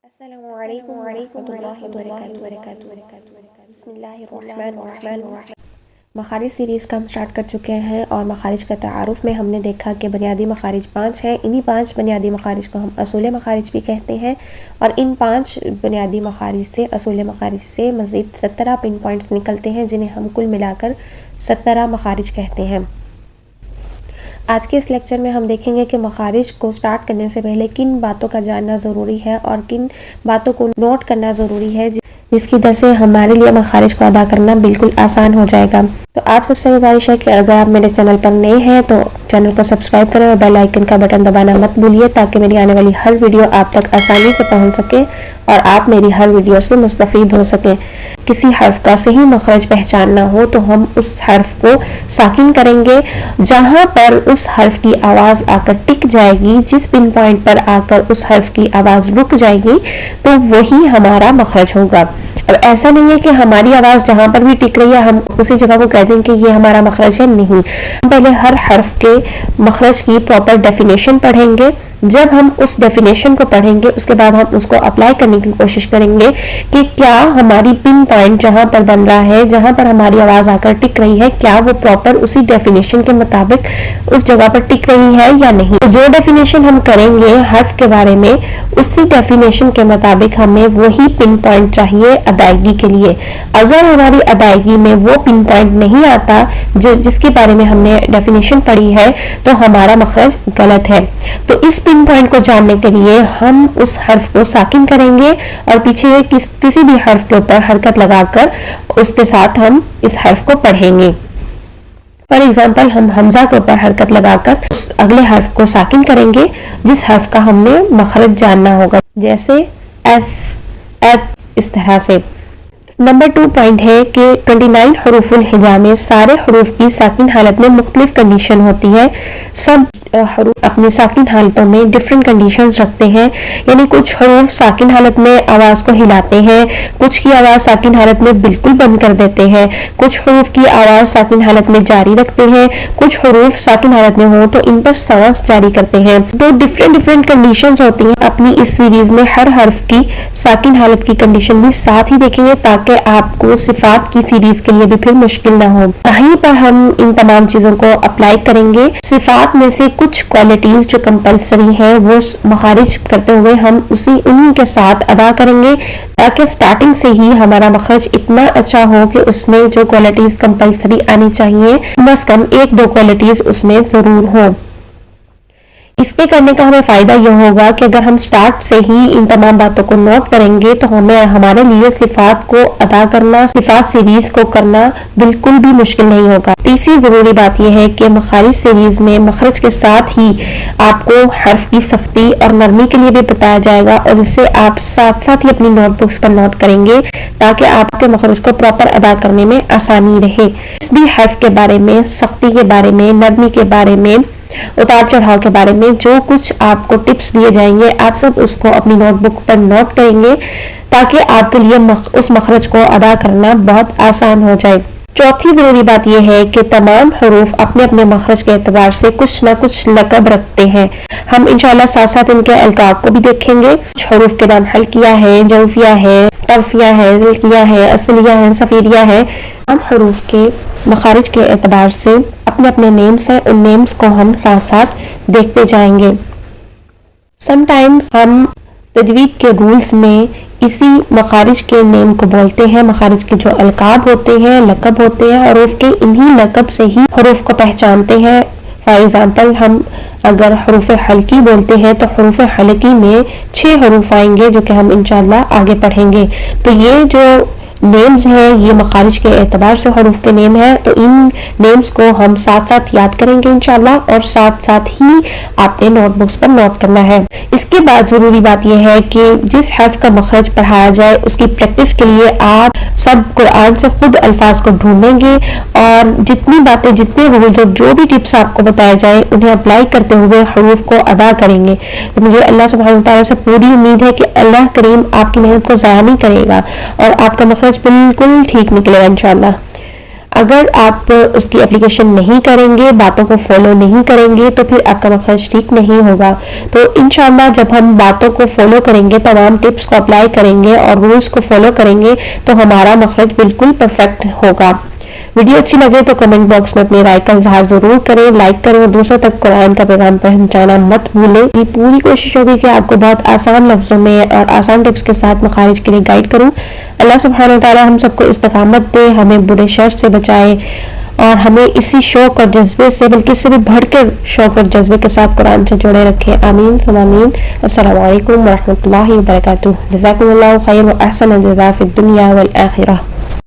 السلام علیکم ورحمۃ اللہ وبرکاتہ۔ بسم اللہ الرحمن الرحیم۔ مخارج سیریز کا ہم سٹارٹ کر چکے ہیں اور مخارج کا تعارف میں ہم نے دیکھا کہ بنیادی مخارج 5 ہیں۔ انہی 5 بنیادی مخارج کو ہم اصول مخارج بھی کہتے ہیں اور ان 5 بنیادی مخارج سے اصول مخارج سے مزید 17 پن پوائنٹس نکلتے ہیں جنہیں ہم کل ملا کر 17 مخارج کہتے ہیں۔ آج کے اس لیکچر میں ہم دیکھیں گے کہ مخارج کو سٹارٹ کرنے سے پہلے کن باتوں کا جاننا ضروری ہے اور کن باتوں کو نوٹ کرنا ضروری ہے جس کی وجہ سے ہمارے لیے مخارج کو ادا کرنا بالکل آسان ہو جائے گا۔ تو آپ سب سے گزارش ہے کہ اگر آپ میرے چینل پر نئے ہیں تو چینل کو سبسکرائب کریں اور بیل آئیکن کا بٹن دبانا مت بھولیے تاکہ میری آنے والی ہر ویڈیو آپ تک آسانی سے پہنچ سکے اور آپ میری ہر ویڈیو سے مستفید ہو سکیں۔ کسی حرف کا صحیح مخرج پہچاننا ہو تو ہم اس حرف کو ساکن کریں گے، جہاں پر اس حرف کی آواز آ کر ٹک جائے گی، جس پن پوائنٹ پر آ کر اس حرف کی آواز رک جائے گی تو وہی ہمارا مخرج ہوگا۔ اب ایسا نہیں ہے کہ ہماری آواز جہاں پر بھی ٹک رہی ہے ہم اسی جگہ کو کہہ دیں کہ یہ ہمارا مخرج ہے، نہیں، ہم پہلے ہر حرف کے مخرج کی پراپر ڈیفینیشن پڑھیں گے۔ جب ہم اس ڈیفینیشن کو پڑھیں گے اس کے بعد ہم اس کو اپلائی کرنے کی کوشش کریں گے کہ کیا ہماری پن پوائنٹ جہاں پر بن رہا ہے، جہاں پر ہماری آواز آ کر ٹک رہی ہے، کیا وہ پراپر اسی ڈیفینیشن کے مطابق اس جگہ پر ٹک رہی ہے یا نہیں۔ تو جو ڈیفینیشن ہم کریں گے حرف کے بارے میں اسی ڈیفینیشن کے مطابق ہمیں وہی پن پوائنٹ چاہیے ادائیگی کے لیے۔ اگر ہماری ادائیگی میں وہ پن پوائنٹ نہیں آتا جس کے بارے میں ہم نے ڈیفینیشن پڑھی ہے تو ہمارا مخرج غلط ہے۔ تو اس پن پوائنٹ کو جاننے کے لیے ہم اس حرف کو ساکن کریں گے اور پیچھے کسی بھی حرف کے اوپر حرکت لگا کر اس کے ساتھ ہم اس حرف کو پڑھیں گے۔ فار ایگزامپل ہم حمزہ کے اوپر حرکت لگا کر اس اگلے حرف کو ساکن کریں گے جس حرف کا ہم نے مخرج جاننا ہوگا، جیسے ایس، ایت، اس طرح سے۔ نمبر 2 پوائنٹ ہے کہ 29 حروف الہجا میں سارے حروف کی ساکن حالت میں مختلف کنڈیشن ہوتی ہے۔ سب حروف اپنی ساکن حالتوں میں ڈفرینٹ کنڈیشنز رکھتے ہیں، یعنی کچھ حروف ساکن حالت میں آواز کو ہلاتے ہیں، کچھ کی آواز ساکن حالت میں بالکل بند کر دیتے ہیں، کچھ حروف کی آواز ساکن حالت میں جاری رکھتے ہیں، کچھ حروف ساکن حالت میں ہو تو ان پر سانس جاری کرتے ہیں۔ تو ڈفرینٹ کنڈیشنز ہوتی ہیں۔ اپنی اس سیریز میں ہر حرف کی ساکن حالت کی کنڈیشن بھی ساتھ ہی دیکھیں گے تاکہ آپ کو صفات کی سیریز کے لیے بھی پھر مشکل نہ ہو۔ یہیں پر ہم ان تمام چیزوں کو اپلائی کریں گے۔ صفات میں سے کچھ کوالٹیز جو کمپلسری ہیں وہ مخارج کرتے ہوئے ہم انہی کے ساتھ ادا کریں گے تاکہ سٹارٹنگ سے ہی ہمارا مخرج اتنا اچھا ہو کہ اس میں جو کوالٹیز کمپلسری آنی چاہیے کم از کم 1-2 کوالٹیز اس میں ضرور ہو۔ اس کے کرنے کا ہمیں فائدہ یہ ہوگا کہ اگر ہم سٹارٹ سے ہی ان تمام باتوں کو نوٹ کریں گے تو ہمارے لیے صفات کو ادا کرنا، صفات سیریز کو کرنا بالکل بھی مشکل نہیں ہوگا۔ تیسری ضروری بات یہ ہے کہ مخارج سیریز میں مخرج کے ساتھ ہی آپ کو حرف کی سختی اور نرمی کے لیے بھی بتایا جائے گا اور اسے آپ ساتھ ساتھ ہی اپنی نوٹ بکس پر نوٹ کریں گے تاکہ آپ کے مخرج کو پراپر ادا کرنے میں آسانی رہے۔ اس بھی حرف کے بارے میں، سختی کے بارے میں، نرمی کے بارے میں، اتار چڑھاؤ کے بارے میں جو کچھ آپ کو ٹپس دیے جائیں گے آپ سب اس کو اپنی نوٹ بک پر نوٹ کریں گے تاکہ آپ کے لیے اس مخرج کو ادا کرنا بہت آسان ہو جائے۔ چوتھی ضروری بات یہ ہے کہ تمام حروف اپنے اپنے مخرج کے اعتبار سے کچھ نہ کچھ لقب رکھتے ہیں۔ ہم انشاءاللہ ساتھ ساتھ ان کے القاب کو بھی دیکھیں گے۔ کچھ حروف کے نام حلقیہ ہے، جوفیہ ہے، طرفیہ ہے، ذلقیہ ہے، اصلیہ ہے، صفیریہ ہے۔ ہم حروف کے مخارج کے اعتبار سے اپنے اپنے نیمز ہیں، ان نیمز کو ہم ساتھ ساتھ دیکھتے جائیں گے۔ سم ٹائمز ہم تجوید کے رولز میں اسی مخارج کے نیم کو بولتے ہیں۔ مخارج کے جو القاب ہوتے ہیں، لقب ہوتے ہیں، حروف کے انہی لقب سے ہی حروف کو پہچانتے ہیں۔ فار ایگزامپل ہم اگر حروف حلقی بولتے ہیں تو حروف حلقی میں 6 حروف آئیں گے جو کہ ہم انشاءاللہ آگے پڑھیں گے۔ تو یہ جو نیمز ہیں یہ مخارج کے اعتبار سے حروف کے نیم ہیں، تو ان نیمز کو ہم ساتھ ساتھ یاد کریں گے انشاءاللہ اور ساتھ ساتھ ہی آپ نے نوٹ بکس پر نوٹ کرنا ہے۔ اس کے بعد ضروری بات یہ ہے کہ جس حرف کا مخرج پڑھایا جائے اس کی پریکٹس کے لیے آپ سب قرآن سے خود الفاظ کو ڈھونڈیں گے اور جتنی باتیں، جتنے رولز اور جو بھی ٹپس آپ کو بتائے جائیں انہیں اپلائی کرتے ہوئے حروف کو ادا کریں گے۔ تو مجھے اللہ سبحانہ وتعالیٰ سے پوری امید ہے کہ اللہ کریم آپ کی محنت کو ضائع نہیں کرے گا اور آپ کا مخرج بالکل ٹھیک نکلے گا انشاءاللہ۔ اگر آپ اس کی اپلیکیشن نہیں کریں گے، باتوں کو فالو نہیں کریں گے تو پھر آپ کا مخرج ٹھیک نہیں ہوگا. تو انشاءاللہ جب ہم باتوں کو فالو کریں گے، تمام ٹپس کو اپلائی کریں گے اور رولز کو فالو کریں گے تو ہمارا مخرج بالکل پرفیکٹ ہوگا. ویڈیو اچھی لگے تو کمنٹ باکس میں اپنی رائے کا اظہار ضرور کریں، لائک کریں اور دوسروں تک قرآن کا پیغام پہنچانا مت بھولیں. یہ پوری کوشش ہوگی کہ آپ کو بہت آسان لفظوں میں اور آسان ٹپس کے ساتھ مخارج کے لیے گائیڈ کروں. اللہ سبحانہ وتعالی ہم سب کو استقامت دے، ہمیں برے شر سے بچائے اور ہمیں اسی شوق اور جذبے سے، بلکہ اس سے بھی بڑھ کر شوق اور جذبے کے ساتھ قرآن سے جڑے رکھے. آمین ثم آمین. السلام علیکم ورحمۃ اللہ وبرکاتہ. جزاکم اللہ خیر و احسن الجزاء فی الدنیا والآخرہ.